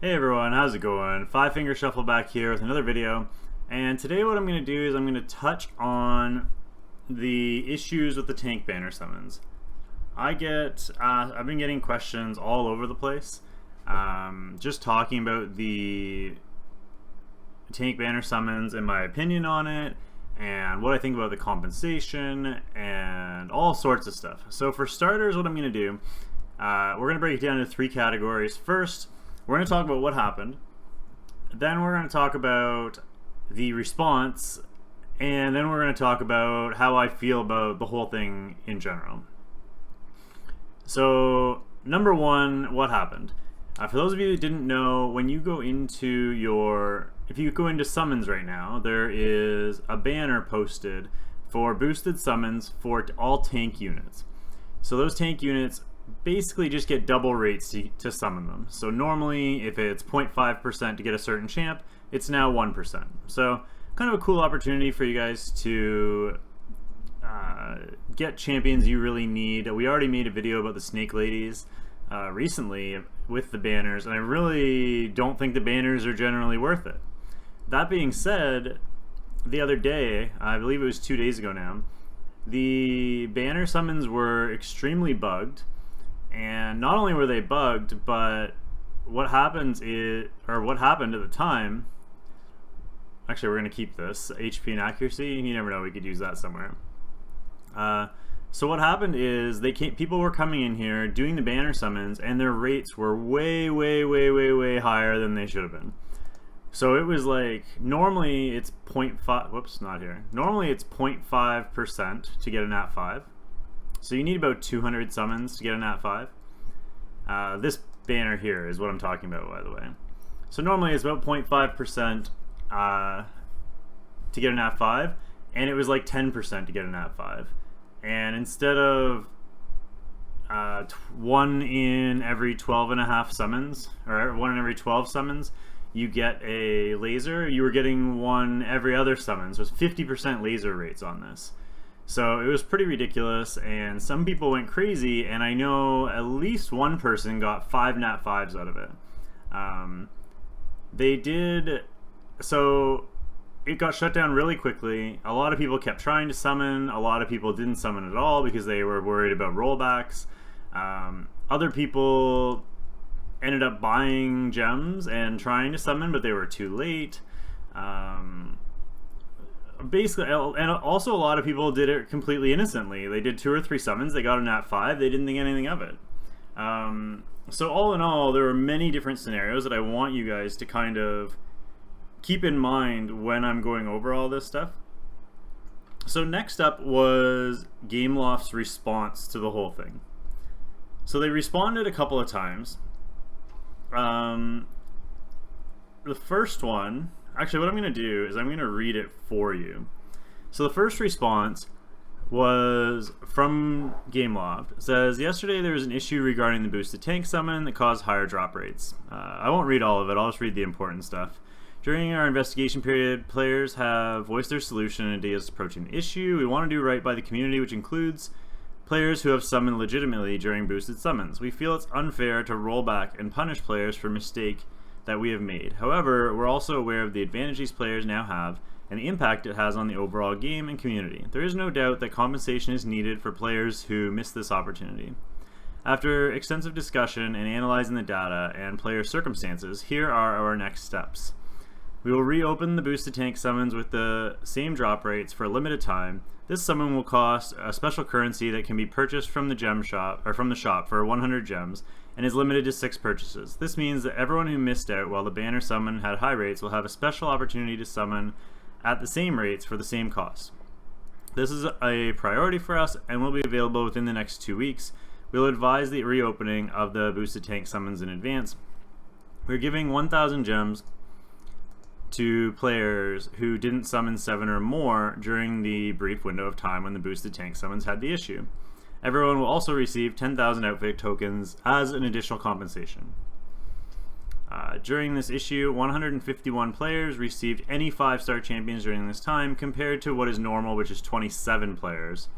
Hey everyone, how's it going? Five Finger Shuffle back here with another video. And today what I'm going to do is I'm going to touch on the issues with the tank banner summons. I've been getting questions all over the place, just talking about the tank banner summons and my opinion on it, and what I think about the compensation, and all sorts of stuff. So for starters, what I'm going to do, we're going to break it down into three categories. First, we're going to talk about what happened. Then we're going to talk about the response. And then we're going to talk about how I feel about the whole thing in general. So, number one, what happened? For those of you that didn't know, when you go into if you go into summons right now, there is a banner posted for boosted summons for all tank units. So those tank units basically just get double rates to summon them. So normally if it's 0.5% to get a certain champ, it's now 1%. So kind of a cool opportunity for you guys to get champions you really need. We already made a video about the snake ladies recently with the banners, and I really don't think the banners are generally worth it. That being said, the other day, I believe it was 2 days ago now, the banner summons were extremely bugged. And not only were they bugged, but what happened at the time, actually we're going to keep this, HP and accuracy, you never know, we could use that somewhere. So what happened is people were coming in here doing the banner summons, and their rates were way higher than they should have been. So it was like, normally it's 0.5, whoops, not here. Normally it's 0.5% to get a nat 5. So you need about 200 summons to get a nat 5. This banner here is what I'm talking about, by the way. So normally it's about 0.5% to get a nat 5, and it was like 10% to get a nat 5. And instead of 1 in every 12.5 summons, or 1 in every 12 summons, you get a laser, you were getting 1 every other summon. So it's 50% laser rates on this. So it was pretty ridiculous, and some people went crazy, and I know at least one person got 5 nat 5s out of it. So it got shut down really quickly. A lot of people kept trying to summon, a lot of people didn't summon at all because they were worried about rollbacks. Other people ended up buying gems and trying to summon, but they were too late. Basically, and also a lot of people did it completely innocently. They did 2 or 3 summons, they got a nat 5, they didn't think anything of it. So all in all, there are many different scenarios that I want you guys to kind of keep in mind when I'm going over all this stuff. So next up was GameLoft's response to the whole thing. So they responded a couple of times. The first one, actually what I'm going to do is I'm going to read it for you. So the first response was from GameLoft. It says, yesterday there was an issue regarding the boosted tank summon that caused higher drop rates. I won't read all of it, I'll just read the important stuff. During our investigation period, players have voiced their solution and ideas approaching the issue. We want to do right by the community, which includes players who have summoned legitimately during boosted summons. We feel it's unfair to roll back and punish players for mistake that we have made. However, we're also aware of the advantage these players now have and the impact it has on the overall game and community. There is no doubt that compensation is needed for players who miss this opportunity. After extensive discussion and analyzing the data and player circumstances, here are our next steps. We will reopen the boosted tank summons with the same drop rates for a limited time. This summon will cost a special currency that can be purchased from the gem shop or from the shop for 100 gems and is limited to 6 purchases. This means that everyone who missed out while the banner summon had high rates will have a special opportunity to summon at the same rates for the same cost. This is a priority for us and will be available within the next 2 weeks. We will advise the reopening of the boosted tank summons in advance. We're giving 1,000 gems to players who didn't summon 7 or more during the brief window of time when the boosted tank summons had the issue. Everyone will also receive 10,000 outfit tokens as an additional compensation. During this issue, 151 players received any 5-star champions during this time, compared to what is normal, which is 27 players.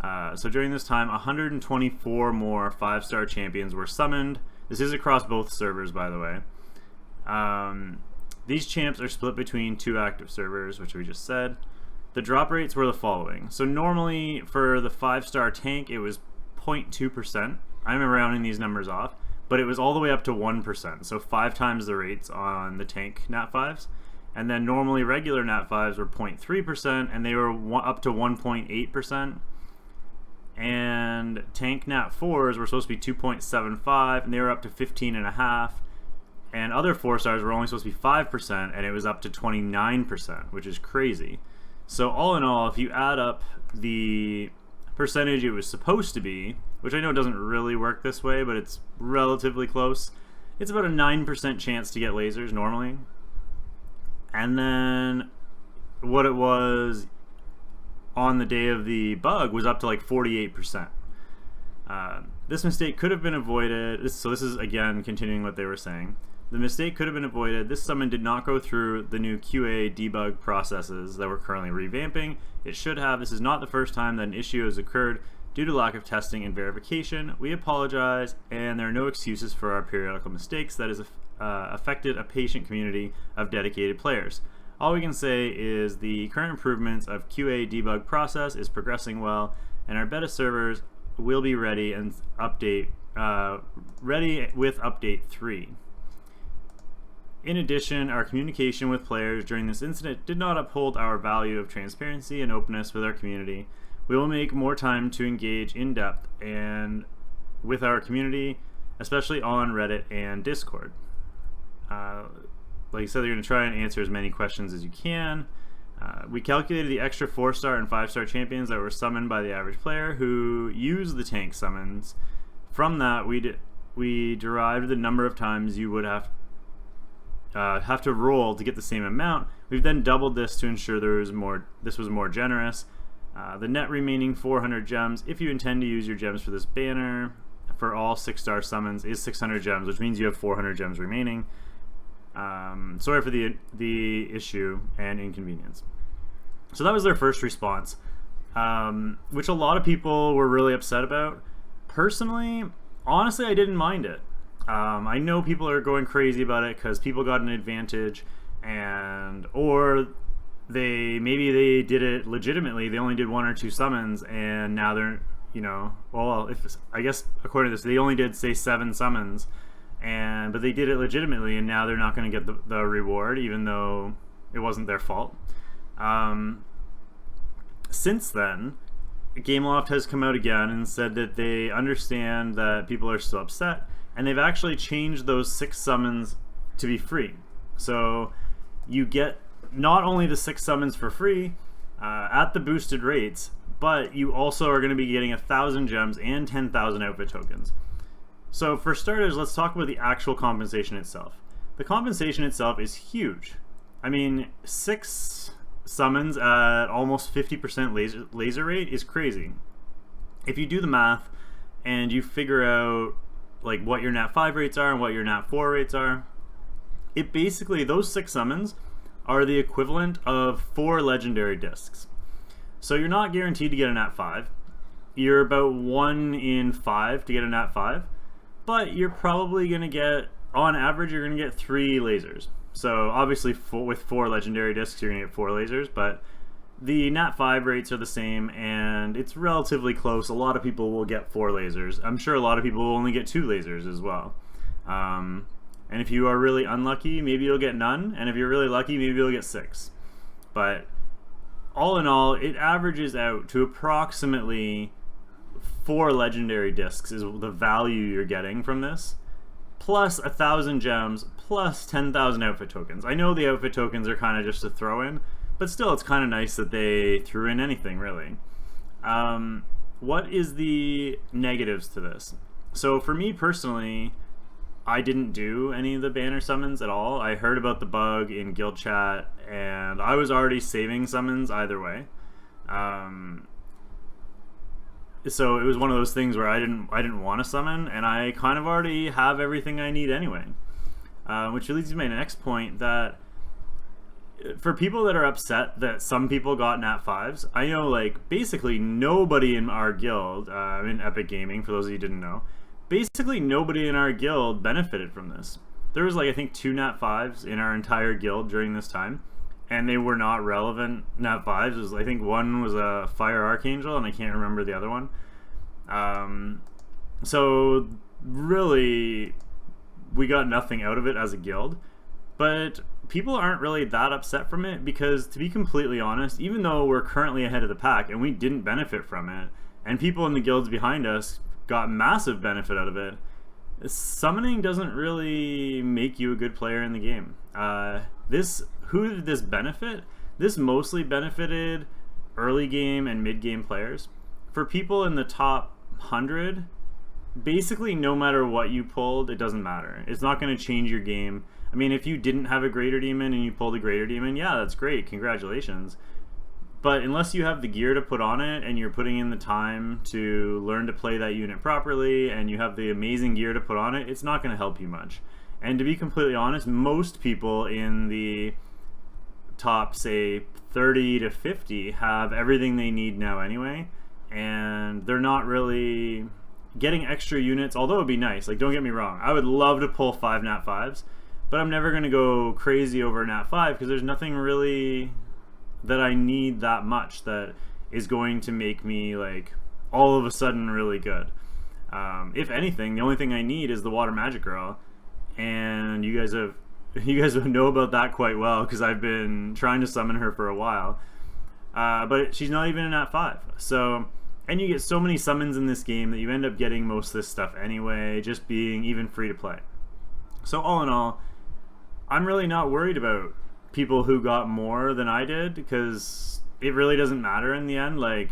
So during this time, 124 more 5-star champions were summoned. This is across both servers, by the way. These champs are split between 2 active servers, which we just said. The drop rates were the following. So normally for the 5-star tank, it was 0.2%. I'm rounding these numbers off, but it was all the way up to 1%. So 5 times the rates on the tank nat 5s. And then normally regular nat 5s were 0.3%, and they were up to 1.8%. And tank nat 4s were supposed to be 2.75, and they were up to 15.5. And other 4-stars were only supposed to be 5%, and it was up to 29%, which is crazy. So all in all, if you add up the percentage it was supposed to be, which I know doesn't really work this way, but it's relatively close, it's about a 9% chance to get lasers normally. And then what it was on the day of the bug was up to like 48%. This mistake could have been avoided. So this is, again, continuing what they were saying. The mistake could have been avoided. This summon did not go through the new QA debug processes that we're currently revamping. It should have. This is not the first time that an issue has occurred due to lack of testing and verification. We apologize, and there are no excuses for our periodical mistakes that has affected a patient community of dedicated players. All we can say is the current improvements of QA debug process is progressing well, and our beta servers will be ready and ready with update 3. In addition, our communication with players during this incident did not uphold our value of transparency and openness with our community. We will make more time to engage in depth and with our community, especially on Reddit and Discord. Like I said, they're going to try and answer as many questions as you can. We calculated the extra 4-star and 5-star champions that were summoned by the average player who used the tank summons. From that, we derived the number of times you would have to roll to get the same amount. We've then doubled this to ensure this was more generous. The net remaining 400 gems, if you intend to use your gems for this banner for all 6-star summons, is 600 gems, which means you have 400 gems remaining. Sorry for the issue and inconvenience. So that was their first response, which a lot of people were really upset about. Personally, honestly, I didn't mind it. I know people are going crazy about it because people got an advantage, or maybe they did it legitimately. They only did 1 or 2 summons, and now they're, I guess according to this, they only did, say, 7 summons, but they did it legitimately, and now they're not going to get the reward, even though it wasn't their fault. Since then, GameLoft has come out again and said that they understand that people are still upset, and they've actually changed those 6 summons to be free. So you get not only the 6 summons for free at the boosted rates, but you also are going to be getting 1,000 gems and 10,000 outfit tokens. So for starters, let's talk about the actual compensation itself. The compensation itself is huge. I mean, 6 summons at almost 50% laser rate is crazy. If you do the math and you figure out like what your nat 5 rates are and what your nat 4 rates are, it basically, those 6 summons are the equivalent of 4 legendary discs. So you're not guaranteed to get a nat 5. You're about 1 in 5 to get a nat 5, but you're probably going to get, on average, you're going to get 3 lasers. So obviously with 4 legendary discs, you're going to get 4 lasers, but the nat 5 rates are the same, and it's relatively close. A lot of people will get 4 lasers. I'm sure a lot of people will only get 2 lasers as well. And if you are really unlucky, maybe you'll get none, and if you're really lucky, maybe you'll get 6. But all in all, it averages out to approximately 4 legendary discs is the value you're getting from this, plus 1,000 gems, plus 10,000 outfit tokens. I know the outfit tokens are kind of just a throw-in, but still, it's kind of nice that they threw in anything, really. What is the negatives to this? So for me personally, I didn't do any of the banner summons at all. I heard about the bug in guild chat, and I was already saving summons either way. So it was one of those things where I didn't want to summon, and I kind of already have everything I need anyway. Which leads to my next point, that for people that are upset that some people got nat 5s, I know like basically nobody in our guild, in Epic Gaming, for those of you who didn't know, basically nobody in our guild benefited from this. there was like, I think 2 Nat 5s in our entire guild during this time, and they were not relevant Nat 5s. It was, I think one was a Fire Archangel, and I can't remember the other one. So really, we got nothing out of it as a guild, but people aren't really that upset from it, because to be completely honest, even though we're currently ahead of the pack and we didn't benefit from it, and people in the guilds behind us got massive benefit out of it, summoning doesn't really make you a good player in the game. Who did this benefit? This mostly benefited early game and mid game players. For people in the top 100, basically no matter what you pulled, it doesn't matter. It's not going to change your game. I mean, if you didn't have a Greater Demon and you pulled a Greater Demon, yeah, that's great, congratulations. But unless you have the gear to put on it, and you're putting in the time to learn to play that unit properly, and you have the amazing gear to put on it, it's not going to help you much. And to be completely honest, most people in the top, say, 30 to 50 have everything they need now anyway, and they're not really getting extra units, although it would be nice. Like, don't get me wrong, I would love to pull 5 Nat 5s, but I'm never going to go crazy over Nat 5, because there's nothing really that I need that much that is going to make me, like, all of a sudden really good. If anything, the only thing I need is the Water Magic Girl, and you guys know about that quite well, because I've been trying to summon her for a while. But she's not even in Nat 5. So, and you get so many summons in this game that you end up getting most of this stuff anyway, just being even free to play. So all in all, I'm really not worried about people who got more than I did, because it really doesn't matter in the end. Like,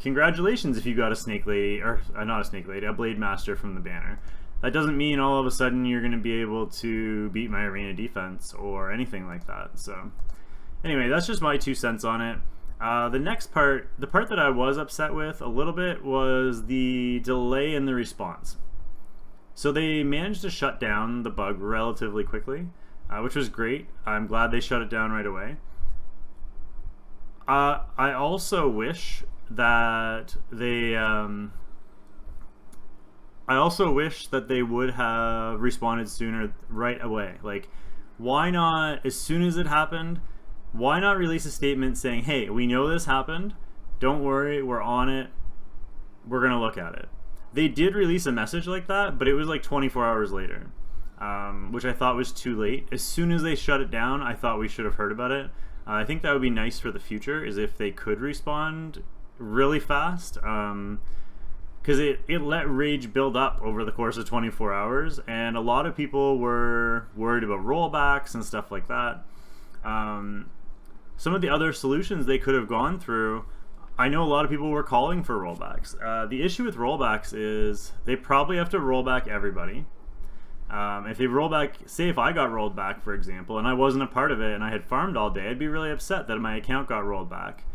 congratulations if you got a Snake Lady, or not a Snake Lady, a Blade Master from the banner. That doesn't mean all of a sudden you're going to be able to beat my arena defense or anything like that. So anyway, that's just my 2 cents on it. The next part, the part that I was upset with a little bit, was the delay in the response. So they managed to shut down the bug relatively quickly, which was great. I'm glad they shut it down right away. I also wish that they would have responded sooner, right away. Like, why not, as soon as it happened, why not release a statement saying, hey, we know this happened, don't worry, we're on it, we're gonna look at it. They did release a message like that, but it was like 24 hours later, which I thought was too late. As soon as they shut it down, I thought we should have heard about it. I think that would be nice for the future, is if they could respond really fast, because it let rage build up over the course of 24 hours, and a lot of people were worried about rollbacks and stuff like that. Some of the other solutions they could have gone through, I know a lot of people were calling for rollbacks. The issue with rollbacks is they probably have to roll back everybody. If they roll back, say if I got rolled back, for example, and I wasn't a part of it and I had farmed all day, I'd be really upset that my account got rolled back.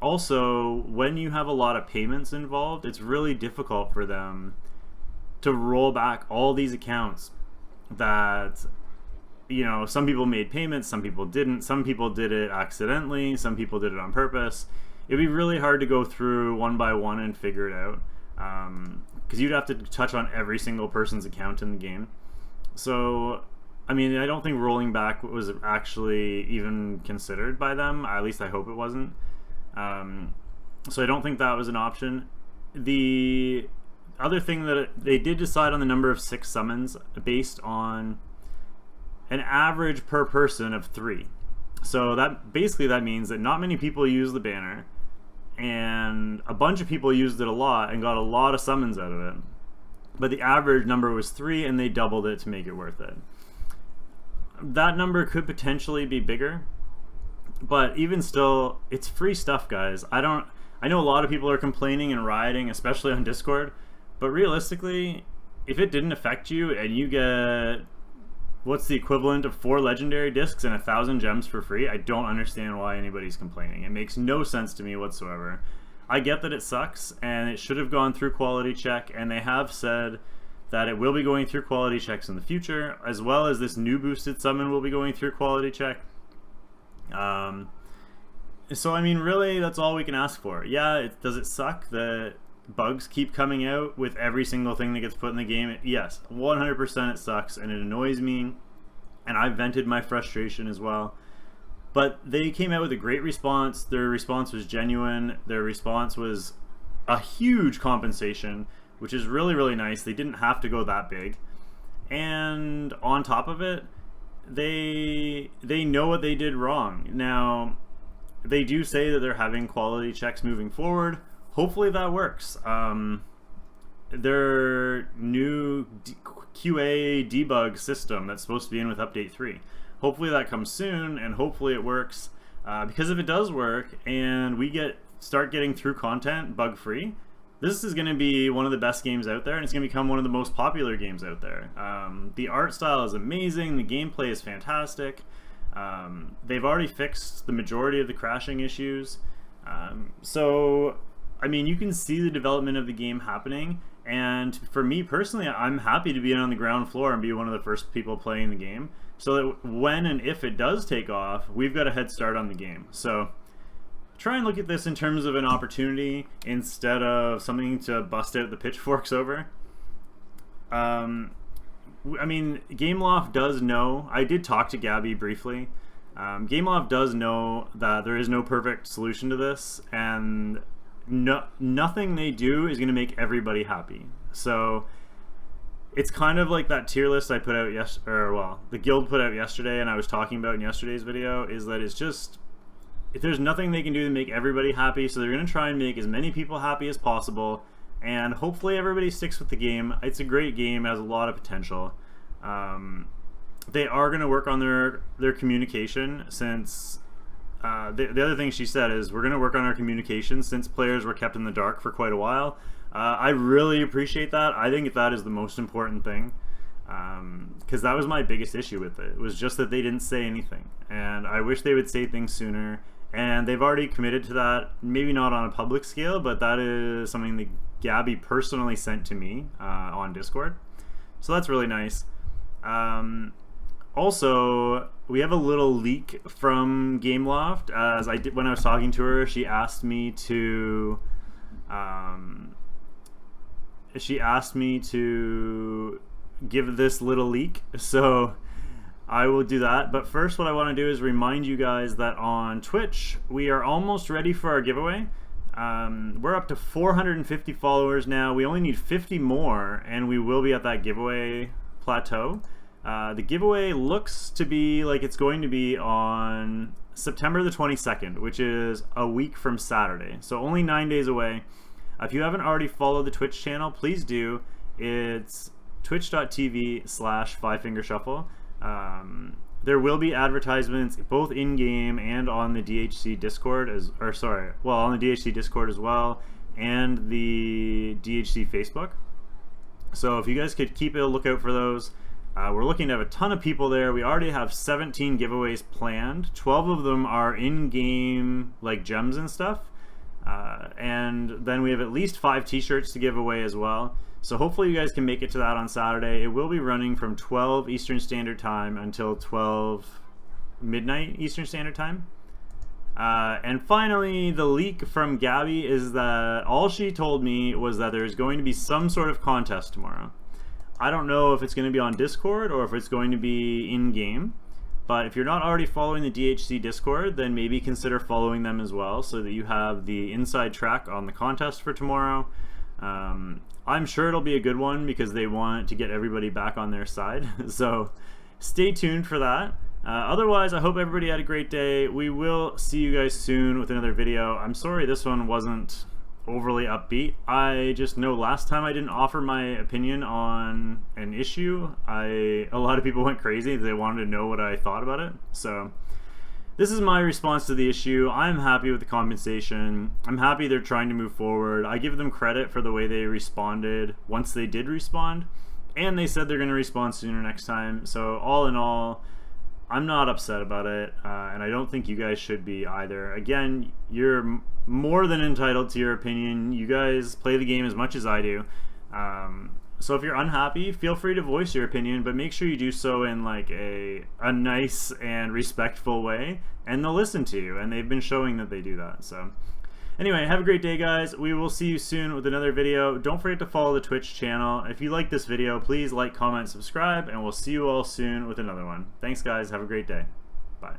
Also, when you have a lot of payments involved, it's really difficult for them to roll back all these accounts that, you know, some people made payments, some people didn't, some people did it accidentally, some people did it on purpose. It'd be really hard to go through one by one and figure it out, because you'd have to touch on every single person's account in the game. So, I mean, I don't think rolling back was actually even considered by them. At least I hope it wasn't. So I don't think that was an option. The other thing that they did decide on the number of 6 summons based on an average per person of 3. So that basically that means that not many people use the banner, and a bunch of people used it a lot and got a lot of summons out of it. But the average number was 3, and they doubled it to make it worth it. That number could potentially be bigger, but even still, it's free stuff, guys. I know a lot of people are complaining and rioting, especially on Discord, but realistically, if it didn't affect you and you get what's the equivalent of 4 legendary discs and 1,000 gems for free, I don't understand why anybody's complaining. It makes no sense to me whatsoever. I get that it sucks and it should have gone through quality check, and they have said that it will be going through quality checks in the future, as well as this new boosted summon will be going through quality check. So I mean, really, that's all we can ask for. Yeah, does it suck that bugs keep coming out with every single thing that gets put in the game. Yes, 100% it sucks and it annoys me, and I vented my frustration as well. But they came out with a great response. Their response was genuine. Their response was a huge compensation, which is really, really nice. They didn't have to go that big. And on top of it, they know what they did wrong. Now, they do say that they're having quality checks moving forward. Hopefully that works. Their new QA debug system that's supposed to be in with Update 3. Hopefully that comes soon, and hopefully it works. Because if it does work, and we start getting through content bug-free, this is going to be one of the best games out there, and it's going to become one of the most popular games out there. The art style is amazing. The gameplay is fantastic. They've already fixed the majority of the crashing issues. So, I mean, you can see the development of the game happening, and for me personally, I'm happy to be on the ground floor and be one of the first people playing the game, so that when and if it does take off, we've got a head start on the game. So try and look at this in terms of an opportunity instead of something to bust out the pitchforks over. I mean, GameLoft does know. I did talk to Gabby briefly. GameLoft does know that there is no perfect solution to this, and nothing they do is going to make everybody happy. So it's kind of like that tier list I put out the guild put out yesterday, and I was talking about in yesterday's video, is that it's just, if there's nothing they can do to make everybody happy, so they're going to try and make as many people happy as possible, and hopefully everybody sticks with the game. It's a great game, it has a lot of potential. They are going to work on their communication, since the other thing she said is, we're going to work on our communication since players were kept in the dark for quite a while. I really appreciate that. I think that is the most important thing, because that was my biggest issue with it. It was just that they didn't say anything, and I wish they would say things sooner, and they've already committed to that, maybe not on a public scale, but that is something that Gabby personally sent to me on Discord, so that's really nice. Also, we have a little leak from GameLoft. When I was talking to her, she asked me to give this little leak, so I will do that. But first, what I want to do is remind you guys that on Twitch, we are almost ready for our giveaway. We're up to 450 followers now. We only need 50 more, and we will be at that giveaway plateau. The giveaway looks to be like it's going to be on September the 22nd, which is a week from Saturday, so only 9 days away. If you haven't already followed the Twitch channel, please do. It's twitch.tv/fivefingershuffle. There will be advertisements both in-game and on the DHC Discord, on the DHC Discord as well, and the DHC Facebook. So if you guys could keep a lookout for those. We're looking to have a ton of people there. We already have 17 giveaways planned. 12 of them are in-game, like gems and stuff. And then we have at least 5 t-shirts to give away as well. So hopefully you guys can make it to that on Saturday. It will be running from 12 Eastern Standard Time until 12 midnight Eastern Standard Time. And finally, the leak from Gabby is that all she told me was that there's going to be some sort of contest tomorrow. I don't know if it's going to be on Discord or if it's going to be in-game, but if you're not already following the DHC Discord, then maybe consider following them as well, so that you have the inside track on the contest for tomorrow. I'm sure it'll be a good one because they want to get everybody back on their side, so stay tuned for that. Otherwise, I hope everybody had a great day. We will see you guys soon with another video. I'm sorry this one wasn't overly upbeat. I just know last time I didn't offer my opinion on an issue, a lot of people went crazy. They wanted to know what I thought about it. So this is my response to the issue. I'm happy with the compensation. I'm happy they're trying to move forward. I give them credit for the way they responded once they did respond, and they said they're going to respond sooner next time. So all in all, I'm not upset about it, and I don't think you guys should be either. Again, you're more than entitled to your opinion. You guys play the game as much as I do. So if you're unhappy, feel free to voice your opinion, but make sure you do so in like a nice and respectful way, and they'll listen to you, and they've been showing that they do that. So Anyway, have a great day, guys. We will see you soon with another video. Don't forget to follow the Twitch channel. If you like this video, please like, comment, subscribe, and we'll see you all soon with another one. Thanks, guys. Have a great day. Bye.